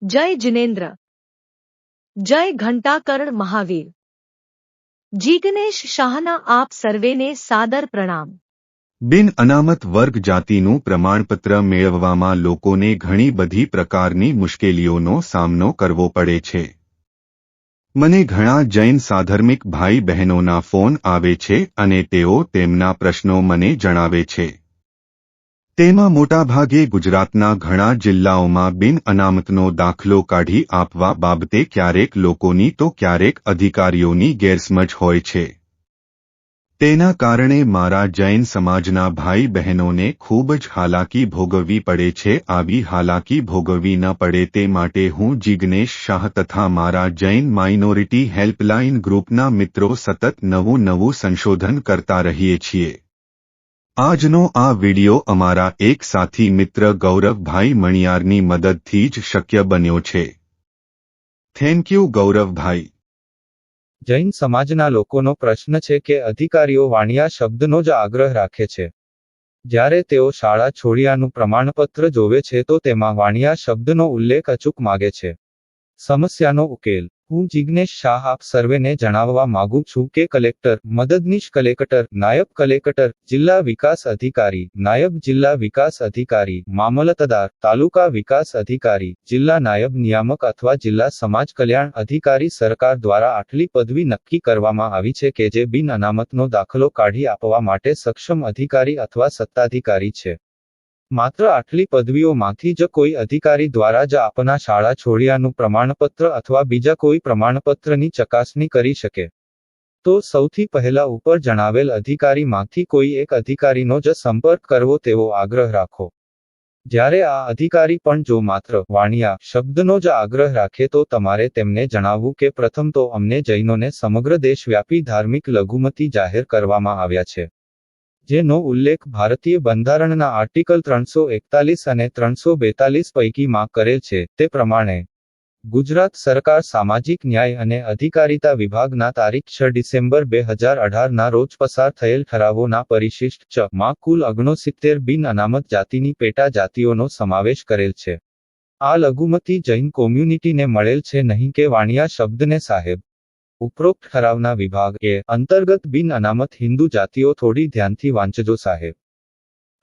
जय जिनेन्द्र, जय घंटाकर्ण महावीर। જીગ્નેશ શાહના આપ સર્વેને સાદર પ્રણામ। બિન અનામત વર્ગ જાતિનું પ્રમાણપત્ર મેળવવામાં લોકોને ઘણી બધી પ્રકારની મુશ્કેલીઓનો સામનો કરવો પડે છે। મને ઘણા જૈન સાધર્મિક ભાઈ બહેનોના ફોન આવે છે અને તેઓ તેમના પ્રશ્નો મને જણાવે છે। તેમાં મોટાભાગે ગુજરાતના ઘણા જિલ્લાઓમાં બિન અનામતનો દાખલો કાઢી આપવા બાબતે ક્યારેક લોકોની તો ક્યારેક અધિકારીઓની ગેરસમજ હોય છે। તેના કારણે મારા જૈન સમાજના ભાઈ બહેનોને ખૂબ જ હાલાકી ભોગવવી પડે છે। આવી હાલાકી ભોગવવી ન પડે તે માટે હું જિગ્નેશ શાહ તથા મારા જૈન માઇનોરિટી હેલ્પલાઇન ગ્રુપના મિત્રો સતત નવું સંશોધન કરતા રહીએ છીએ। આજનો આ વિડિયો અમારા એક સાથી મિત્ર ગૌરવભાઈ મણિયારની મદદથી જ શક્ય બન્યો છે। Thank you Gauravbhai. જૈન સમાજના લોકોનો પ્રશ્ન છે કે અધિકારીઓ વાણિયા શબ્દનો જ આગ્રહ રાખે છે। જ્યારે તેઓ શાળા છોડ્યાનું પ્રમાણપત્ર જોવે છે તો તેમાં વાણિયા શબ્દનો ઉલ્લેખ અચૂક માગે છે। સમસ્યાનો ઉકેલ। હું જિગ્નેશ શાહ આપ સર્વેને જણાવવા માંગુ છું કે કલેક્ટર, મદદનીશ કલેક્ટર, નાયબ કલેક્ટર, જિલ્લા વિકાસ અધિકારી, નાયબ જિલ્લા વિકાસ અધિકારી, મામલતદાર, તાલુકા વિકાસ અધિકારી, જિલ્લા નાયબ નિયામક અથવા જિલ્લા સમાજ કલ્યાણ અધિકારી સરકાર દ્વારા આટલી પદવી નક્કી કરવામાં આવી છે કે જે બિન અનામતનો દાખલો કાઢી આપવા માટે સક્ષમ અધિકારી અથવા સત્તાધિકારી છે। માત્ર આટલી પદવીઓમાંથી જ કોઈ અધિકારી દ્વારા જ આપના શાળા છોડ્યાનું પ્રમાણપત્ર અથવા બીજા કોઈ પ્રમાણપત્રની ચકાસણી કરી શકે। તો સૌથી પહેલા ઉપર જણાવેલ અધિકારીમાંથી કોઈ એક અધિકારીનો જ સંપર્ક કરવો તેવો આગ્રહ રાખો। જ્યારે આ અધિકારી પણ જો માત્ર વાણિયા શબ્દનો જ આગ્રહ રાખે તો તમારે તેમને જણાવવું કે પ્રથમ તો અમને જૈનોને સમગ્ર દેશવ્યાપી ધાર્મિક લઘુમતી જાહેર કરવામાં આવ્યા છે, જેનો ઉલ્લેખ ભારતીય બંધારણના આર્ટિકલ 341 અને 342 પૈકીમાં કરેલ છે। તે પ્રમાણે ગુજરાત સરકાર સામાજિક ન્યાય અને અધિકારિતા વિભાગના તારીખ 6 ડિસેમ્બર 2018 ના રોજ પસાર થયેલ ઠરાવોના પરિશિષ્ટ ચ માં કુલ 69 બિન અનામત જાતિની પેટા જાતિઓનો સમાવેશ કરેલ છે। આ લઘુમતી જૈન કોમ્યુનિટીને મળેલ છે નહીં કે વાણિયા શબ્દને સાહેબ। ઉપરોક્ત ઠરાવના વિભાગ એ અંતર્ગત બિન અનામત હિન્દુ જાતિઓ થોડી ધ્યાનથી વાંચજો સાહેબ।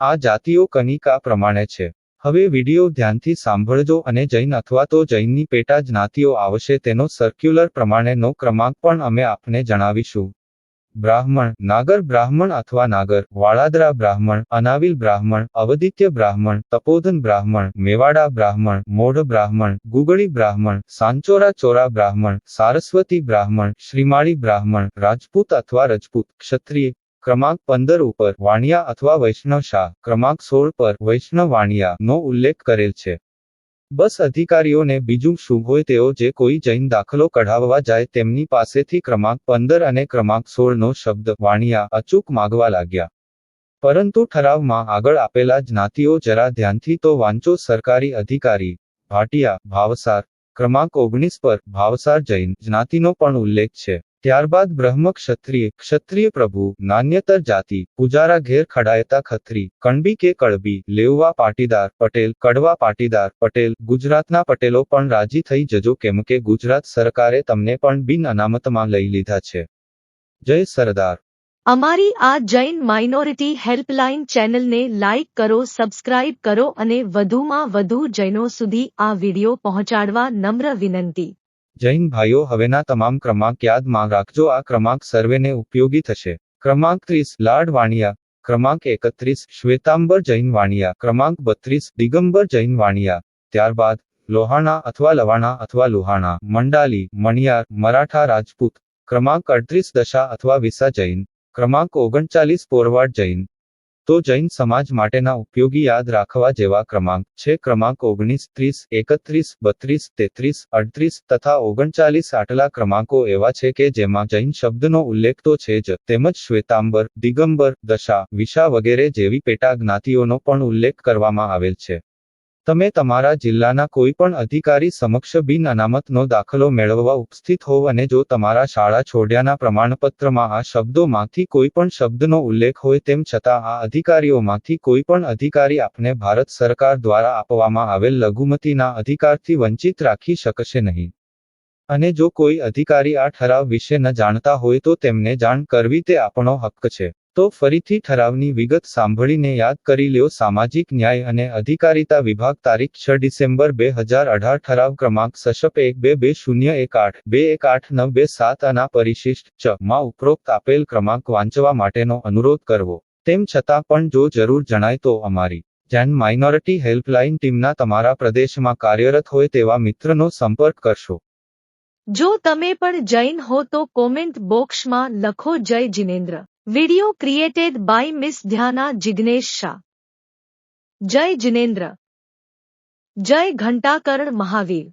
આ જાતિઓ કનિક આ પ્રમાણે છે। હવે વિડિયો ધ્યાનથી સાંભળજો અને જૈન અથવા તો જૈનની પેટા જ્ઞાતિઓ આવશે તેનો સર્ક્યુલર પ્રમાણેનો ક્રમાંક પણ અમે આપને જણાવીશું। બ્રાહ્મણ, નાગર બ્રાહ્મણ અથવા નાગર, વાળાદરા બ્રાહ્મણ, અનાવિલ બ્રાહ્મણ, અવધિત્ય બ્રાહ્મણ, તપોધન બ્રાહ્મણ, મેવાડા બ્રાહ્મણ, મોઢ બ્રાહ્મણ, ગુગળી બ્રાહ્મણ, સાંચોરા ચોરા બ્રાહ્મણ, સારસ્વતી બ્રાહ્મણ, શ્રીમાળી બ્રાહ્મણ, રાજપૂત અથવા રજપૂત, ક્ષત્રિય। ક્રમાંક 15 ઉપર વાણિયા અથવા વૈષ્ણવ શાહ, ક્રમાંક 16 પર વૈષ્ણવ વાણિયા નો ઉલ્લેખ કરેલ છે। બસ અધિકારીઓને બીજું શું હોય તેઓ જે કોઈ જૈન દાખલો કઢાવવા જાય તેમની પાસેથી ક્રમાંક 15 અને ક્રમાંક 16 નો શબ્દ વાણિયા અચૂક માગવા લાગ્યા। પરંતુ ઠરાવમાં આગળ આપેલા જ્ઞાતિઓ જરા ધ્યાનથી તો વાંચો। સરકારી અધિકારી ભાટિયા, ભાવસાર, ક્રમાંક 19 પર ભાવસાર જૈન જ્ઞાતિનો પણ ઉલ્લેખ છે। ત્યારબાદ બ્રહ્મ ક્ષત્રિય, ક્ષત્રિય પ્રભુ, નાન્યતર જાતિ, પૂજારા ઘેર ખડાયતા ખત્રી, કણબી કે કળબી, લેવવા પાટીદાર, પટેલ, કડવા પાટીદાર, પટેલ। ગુજરાતના પટેલો પણ રાજી થઈ જજો કેમ કે ગુજરાત સરકારે તમને પણ બિન અનામતમાં લઈ લીધા છે। જય સરદાર। અમારી આ જૈન માઇનોરિટી હેલ્પલાઇન ચેનલને લાઇક કરો, સબસ્ક્રાઇબ કરો અને વધુમાં વધુ જૈનો સુધી આ વિડિયો પહોંચાડવા નમ્ર વિનંતી। જૈન ભાઈઓ હવેના તમામ ક્રમાંક યાદમાં રાખજો। આ ક્રમાંક સર્વેને ઉપયોગી થશે। ક્રમાંક 30 લાડ વાણિયા, ક્રમાંક 31 શ્વેતાંબર જૈન વાણિયા, ક્રમાંક 32 દિગંબર જૈન વાણિયા। ત્યારબાદ લોહાણા અથવા લવાણા અથવા લુહાણા, મંડાલી, મણિયાર, મરાઠા રાજપૂત, ક્રમાંક 38 દશા અથવા વિસા જૈન, ક્રમાંક 39 પોરવાડ જૈન। તો જૈન સમાજ માટેના ઉપયોગી યાદ રાખવા જેવા ક્રમાંક છે ક્રમાંક 19, 30, 31, 32, 33, 38 તથા 39। આટલા ક્રમાંકો એવા છે કે જેમાં જૈન શબ્દનો ઉલ્લેખ તો છે જ, તેમજ શ્વેતાંબર, દિગંબર, દશા, વિશા વગેરે જેવી પેટા જ્ઞાતિઓનો પણ ઉલ્લેખ કરવામાં આવેલ છે। તમે તમારા જિલ્લાના કોઈપણ અધિકારી સમક્ષ બિન અનામતનો દાખલો મેળવવા ઉપસ્થિત હોવ અને જો તમારા શાળા છોડ્યાના પ્રમાણપત્રમાં આ શબ્દોમાંથી કોઈપણ શબ્દનો ઉલ્લેખ હોય તેમ છતાં આ અધિકારીઓમાંથી કોઈપણ અધિકારી આપને ભારત સરકાર દ્વારા આપવામાં આવેલ લઘુમતીના અધિકારથી વંચિત રાખી શકશે નહીં. અને જો કોઈ અધિકારી આ ઠરાવ વિશે ન જાણતા હોય તો તેમને જાણ કરવી તે આપણો હક્ક છે. તો ફરીથી ઠરાવની વિગત સાંભળીને યાદ કરી લ્યો. સામાજિક ન્યાય અને અધિકારિતા વિભાગ તારીખ 6 ડિસેમ્બર 2018 ઠરાવ ક્રમાંક સશપ 1222018-218-927 અના પરિશિષ્ટ ચ માં ઉપરોક્ત આપેલ ક્રમાંક વાંચવા માટેનો અનુરોધ કરવો. તેમ છતાં પણ જો જરૂર જણાય તો અમારી જૈન માઇનોરિટી હેલ્પલાઇન ટીમના તમારા પ્રદેશમાં કાર્યરત હોય તેવા મિત્રનો સંપર્ક કરશો. જો તમે પણ જૈન હો તો કોમેન્ટ બોક્સમાં લખો જય Jinendra. Video created by Miss Dhyana Jignesh Shah. Jai Jinendra. Jai Ghantakar Mahavir.